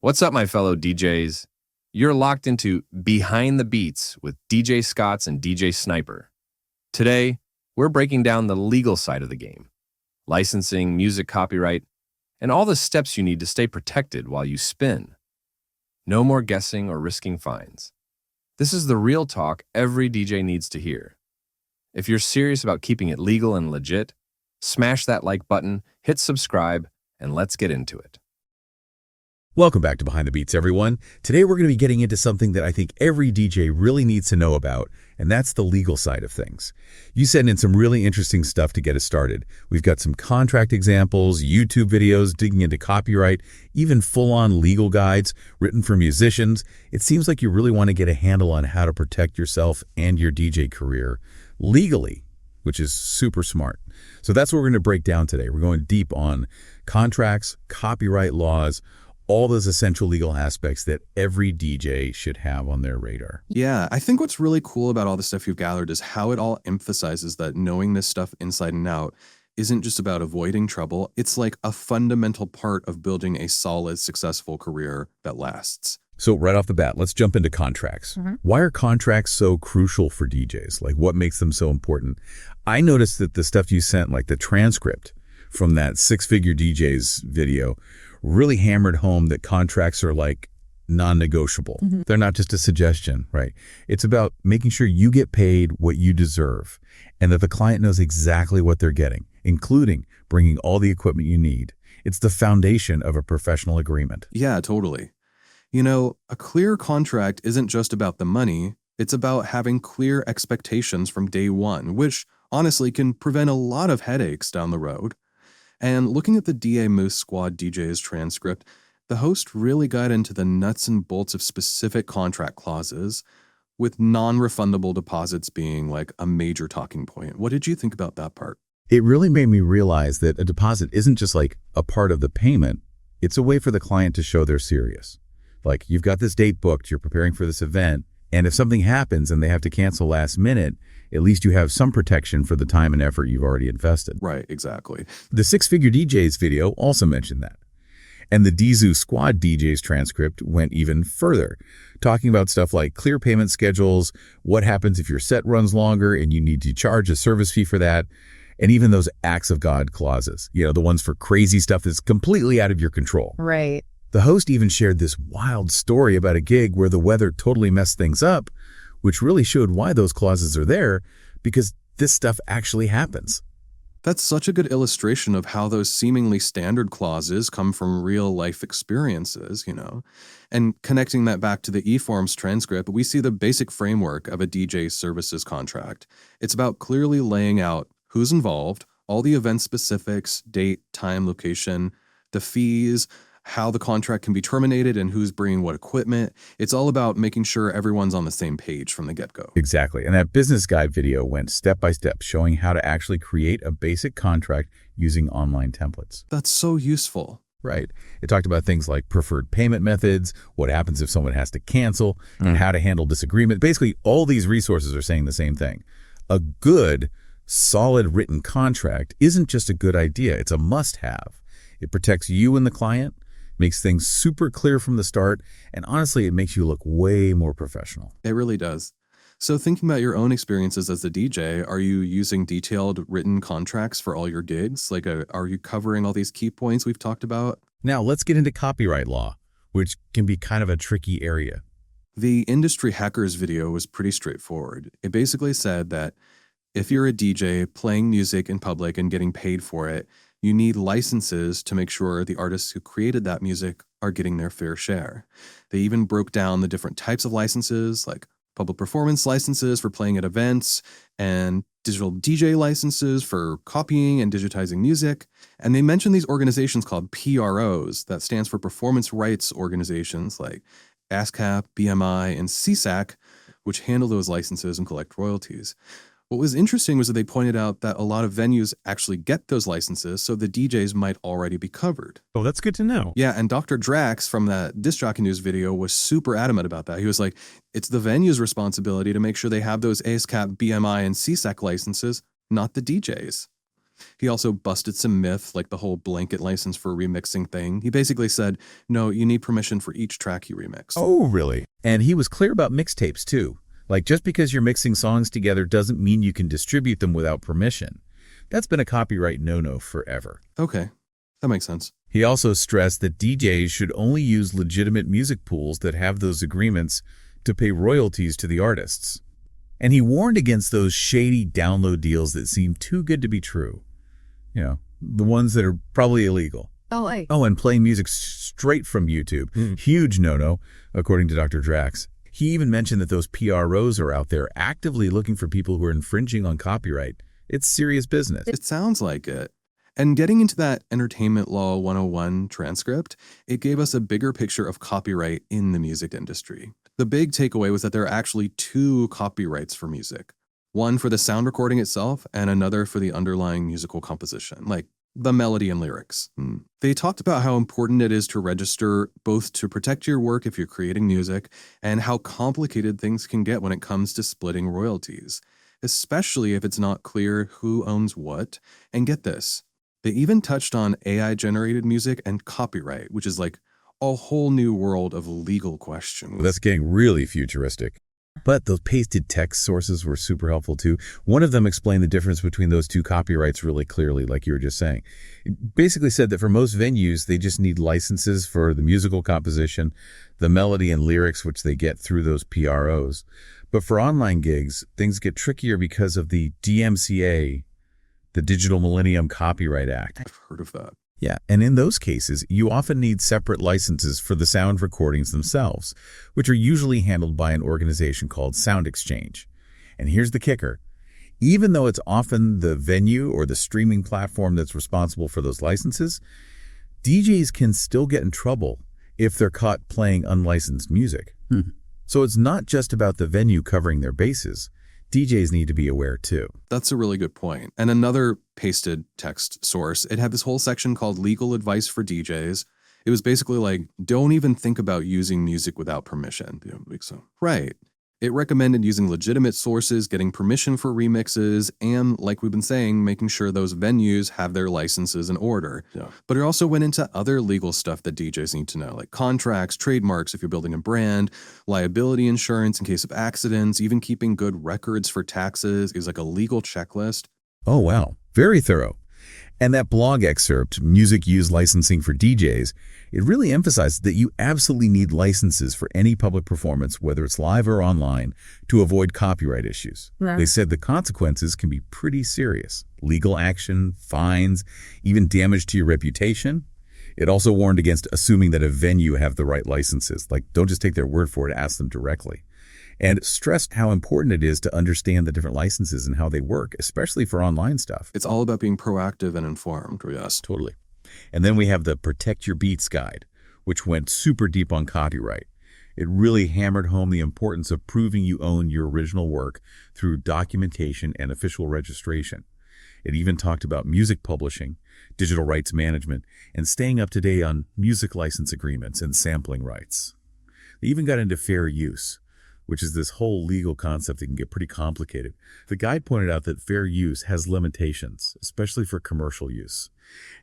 What's up, my fellow DJs? You're locked into Behind the Beats with DJ Scotts and DJ Sniper. Today, we're breaking down the legal side of the game, licensing, music copyright, and all the steps you need to stay protected while you spin. No more guessing or risking fines. This is the real talk every DJ needs to hear. If you're serious about keeping it legal and legit, smash that like button, hit subscribe, and let's get into it. Welcome back to Behind the Beats, everyone. Today we're going to be getting into something that I think every DJ really needs to know about, and that's the legal side of things. You sent in some really interesting stuff to get us started. We've got some contract examples, YouTube videos digging into copyright, even full-on legal guides written for musicians. It seems like you really want to get a handle on how to protect yourself and your DJ career legally, which is super smart. So that's what we're going to break down today. We're going deep on contracts, copyright laws, all those essential legal aspects that every DJ should have on their radar. Yeah, I think what's really cool about all the stuff you've gathered is how it all emphasizes that knowing this stuff inside and out isn't just about avoiding trouble. It's like a fundamental part of building a solid, successful career that lasts. So right off the bat, let's jump into contracts. Why are contracts so crucial for DJs? Like, what makes them so important? I noticed that the stuff you sent, like the transcript from that Six-Figure DJs video, really hammered home that contracts are like non-negotiable. They're not just a suggestion, right? It's about making sure you get paid what you deserve and that the client knows exactly what they're getting, including bringing all the equipment you need. It's the foundation of a professional agreement. Yeah, totally. You know, a clear contract isn't just about the money. It's about having clear expectations from day one, which honestly can prevent a lot of headaches down the road. And looking at the DA Moose Squad DJ's transcript, the host really got into the nuts and bolts of specific contract clauses, with non-refundable deposits being like a major talking point. What did you think about that part? It really made me realize that a deposit isn't just like a part of the payment. It's a way for the client to show they're serious. Like, you've got this date booked, you're preparing for this event, and if something happens and they have to cancel last minute, at least you have some protection for the time and effort you've already invested. Right, exactly. The Six-Figure DJs video also mentioned that. And the Djing Squad DJs transcript went even further, talking about stuff like clear payment schedules, what happens if your set runs longer and you need to charge a service fee for that, and even those acts of God clauses, you know, the ones for crazy stuff that's completely out of your control. Right. The host even shared this wild story about a gig where the weather totally messed things up, which really showed why those clauses are there, because this stuff actually happens. That's such a good illustration of how those seemingly standard clauses come from real-life experiences, you know. And connecting that back to the eForms transcript, we see the basic framework of a DJ services contract. It's about clearly laying out who's involved, all the event specifics, date, time, location, the fees, how the contract can be terminated and who's bringing what equipment. It's all about making sure everyone's on the same page from the get-go. Exactly. And that business guide video went step by step, showing how to actually create a basic contract using online templates. That's so useful. Right. It talked about things like preferred payment methods, what happens if someone has to cancel, and how to handle disagreement. Basically, all these resources are saying the same thing. A good, solid written contract isn't just a good idea. It's a must-have. It protects you and the client, makes things super clear from the start, and honestly, it makes you look way more professional. It really does. So thinking about your own experiences as a DJ, are you using detailed written contracts for all your gigs? Like, are you covering all these key points we've talked about? Now, let's get into copyright law, which can be kind of a tricky area. The Industry Hackers video was pretty straightforward. It basically said that if you're a DJ playing music in public and getting paid for it, you need licenses to make sure the artists who created that music are getting their fair share. They even broke down the different types of licenses, like public performance licenses for playing at events and digital DJ licenses for copying and digitizing music. And they mentioned these organizations called PROs, that stands for Performance Rights Organizations like ASCAP, BMI, and CSAC, which handle those licenses and collect royalties. What was interesting was that they pointed out that a lot of venues actually get those licenses, so the DJs might already be covered. Oh, that's good to know. Yeah, and Dr. Drax from that Disc Jockey News video was super adamant about that. He was like, it's the venue's responsibility to make sure they have those ASCAP, BMI, and CSAC licenses, not the DJs. He also busted some myth, like the whole blanket license for remixing thing. He basically said, no, you need permission for each track you remix. Oh, really? And he was clear about mixtapes, too. Like, just because you're mixing songs together doesn't mean you can distribute them without permission. That's been a copyright no-no forever. Okay, that makes sense. He also stressed that DJs should only use legitimate music pools that have those agreements to pay royalties to the artists. And he warned against those shady download deals that seem too good to be true. You know, the ones that are probably illegal. Oh, and playing music straight from YouTube. Huge no-no, according to Dr. Drax. He even mentioned that those PROs are out there actively looking for people who are infringing on copyright. It's serious business. It sounds like it. And getting into that Entertainment Law 101 transcript, it gave us a bigger picture of copyright in the music industry. The big takeaway was that there are actually 2 copyrights for music. One for the sound recording itself, and another for the underlying musical composition, like the melody and lyrics. They talked about how important it is to register, both to protect your work if you're creating music, and how complicated things can get when it comes to splitting royalties, especially if it's not clear who owns what. And get this, they even touched on AI-generated music and copyright, which is like a whole new world of legal questions. That's getting really futuristic. But those pasted text sources were super helpful too. One of them explained the difference between those 2 copyrights really clearly, like you were just saying. It basically said that for most venues, they just need licenses for the musical composition, the melody and lyrics, which they get through those PROs. But for online gigs, things get trickier because of the DMCA, the Digital Millennium Copyright Act. I've heard of that. Yeah, and in those cases, you often need separate licenses for the sound recordings themselves, which are usually handled by an organization called Sound Exchange. And here's the kicker. Even though it's often the venue or the streaming platform that's responsible for those licenses, DJs can still get in trouble if they're caught playing unlicensed music. So it's not just about the venue covering their bases. DJs need to be aware too. That's a really good point. And another pasted text source, it had this whole section called Legal Advice for DJs. It was basically like, don't even think about using music without permission. Right. It recommended using legitimate sources, getting permission for remixes, and, like we've been saying, making sure those venues have their licenses in order. But it also went into other legal stuff that DJs need to know, like contracts, trademarks if you're building a brand, liability insurance in case of accidents, even keeping good records for taxes is like a legal checklist. Oh, wow. Very thorough. And that blog excerpt, Music Use Licensing for DJs, it really emphasizes that you absolutely need licenses for any public performance, whether it's live or online, to avoid copyright issues. They said the consequences can be pretty serious. Legal action, fines, even damage to your reputation. It also warned against assuming that a venue have the right licenses. Like, don't just take their word for it, ask them directly. And stressed how important it is to understand the different licenses and how they work, especially for online stuff. It's all about being proactive and informed, yes. Totally. And then we have the Protect Your Beats guide, which went super deep on copyright. It really hammered home the importance of proving you own your original work through documentation and official registration. It even talked about music publishing, digital rights management, and staying up to date on music license agreements and sampling rights. They even got into fair use, which is this whole legal concept that can get pretty complicated. The guide pointed out that fair use has limitations, especially for commercial use.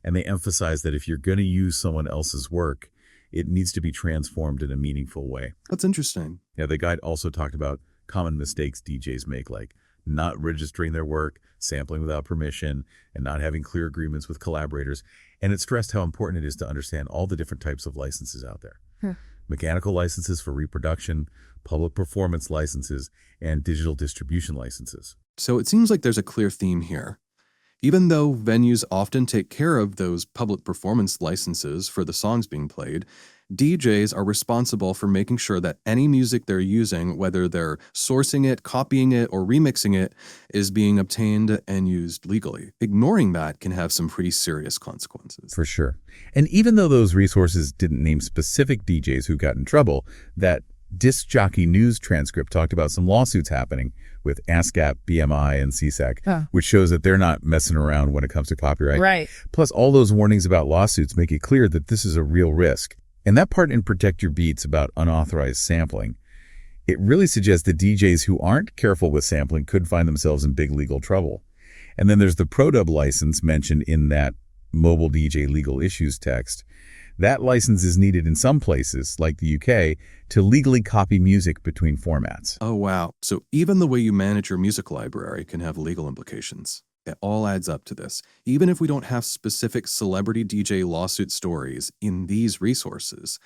And they emphasized that if you're going to use someone else's work, it needs to be transformed in a meaningful way. That's interesting. Yeah, the guide also talked about common mistakes DJs make, like not registering their work, sampling without permission, and not having clear agreements with collaborators. And it stressed how important it is to understand all the different types of licenses out there. Mechanical licenses for reproduction, public performance licenses, and digital distribution licenses. So it seems like there's a clear theme here. Even though venues often take care of those public performance licenses for the songs being played, DJs are responsible for making sure that any music they're using, whether they're sourcing it, copying it, or remixing it, is being obtained and used legally. Ignoring that can have some pretty serious consequences. For sure. And even though those resources didn't name specific DJs who got in trouble, that Disc Jockey News transcript talked about some lawsuits happening with ASCAP, BMI, and CSAC, which shows that they're not messing around when it comes to copyright. Right. Plus, all those warnings about lawsuits make it clear that this is a real risk. And that part in Protect Your Beats about unauthorized sampling, it really suggests that DJs who aren't careful with sampling could find themselves in big legal trouble. And then there's the ProDub license mentioned in that mobile DJ legal issues text. That license is needed in some places, like the UK, to legally copy music between formats. Oh, wow. So even the way you manage your music library can have legal implications. It all adds up to this. Even if we don't have specific celebrity DJ lawsuit stories in these resources,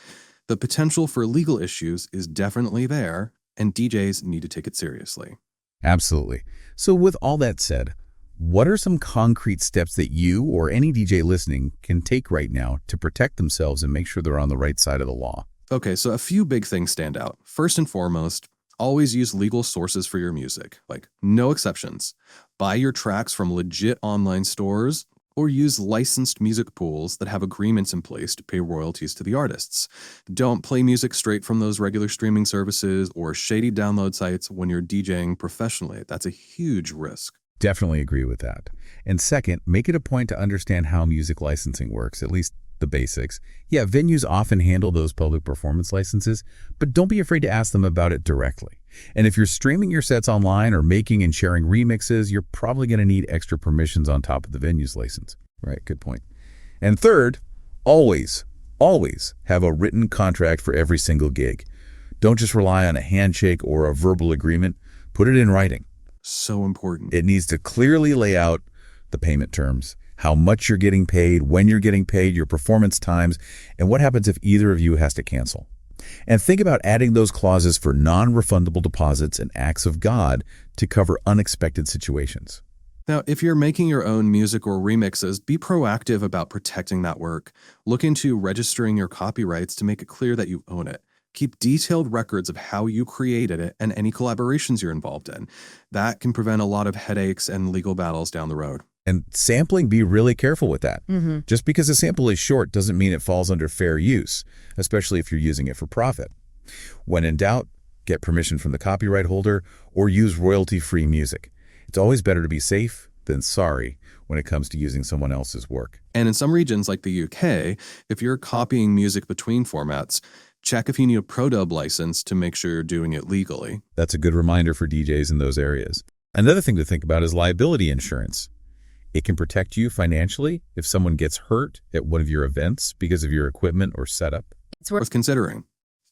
the potential for legal issues is definitely there, and DJs need to take it seriously. Absolutely. So with all that said, what are some concrete steps that you or any DJ listening can take right now to protect themselves and make sure they're on the right side of the law? Okay, so a few big things stand out. First and foremost, always use legal sources for your music, like no exceptions. Buy your tracks from legit online stores or use licensed music pools that have agreements in place to pay royalties to the artists. Don't play music straight from those regular streaming services or shady download sites when you're DJing professionally. That's a huge risk. Definitely agree with that. And second, make it a point to understand how music licensing works, at least the basics. Yeah, venues often handle those public performance licenses, but don't be afraid to ask them about it directly. And if you're streaming your sets online or making and sharing remixes, you're probably going to need extra permissions on top of the venue's license. Right, good point. And third, always have a written contract for every single gig. Don't just rely on a handshake or a verbal agreement. Put it in writing. So important. It needs to clearly lay out the payment terms, how much you're getting paid, when you're getting paid, your performance times, and what happens if either of you has to cancel. And think about adding those clauses for non-refundable deposits and acts of God to cover unexpected situations. Now, if you're making your own music or remixes, be proactive about protecting that work. Look into registering your copyrights to make it clear that you own it. Keep detailed records of how you created it and any collaborations you're involved in. That can prevent a lot of headaches and legal battles down the road. And sampling, be really careful with that. Just because a sample is short doesn't mean it falls under fair use, especially if you're using it for profit. When in doubt, get permission from the copyright holder or use royalty-free music. It's always better to be safe than sorry when it comes to using someone else's work. And in some regions like the UK, if you're copying music between formats, check if you need a ProDub license to make sure you're doing it legally. That's a good reminder for DJs in those areas. Another thing to think about is liability insurance. It can protect you financially if someone gets hurt at one of your events because of your equipment or setup. It's worth considering.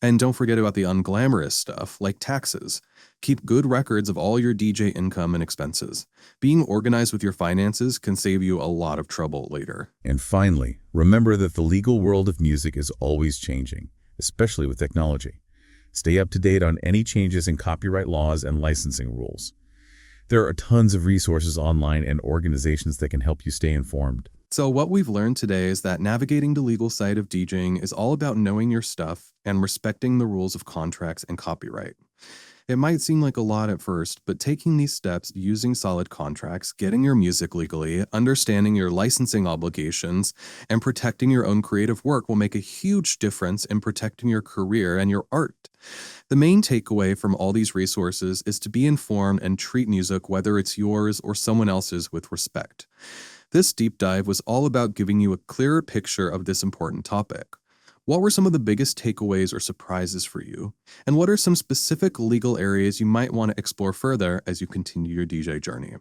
And don't forget about the unglamorous stuff like taxes. Keep good records of all your DJ income and expenses. Being organized with your finances can save you a lot of trouble later. And finally, remember that the legal world of music is always changing, especially with technology. Stay up to date on any changes in copyright laws and licensing rules. There are tons of resources online and organizations that can help you stay informed. So what we've learned today is that navigating the legal side of DJing is all about knowing your stuff and respecting the rules of contracts and copyright. It might seem like a lot at first, but taking these steps, using solid contracts, getting your music legally, understanding your licensing obligations, and protecting your own creative work will make a huge difference in protecting your career and your art. The main takeaway from all these resources is to be informed and treat music, whether it's yours or someone else's, with respect. This deep dive was all about giving you a clearer picture of this important topic. What were some of the biggest takeaways or surprises for you? And what are some specific legal areas you might want to explore further as you continue your DJ journey?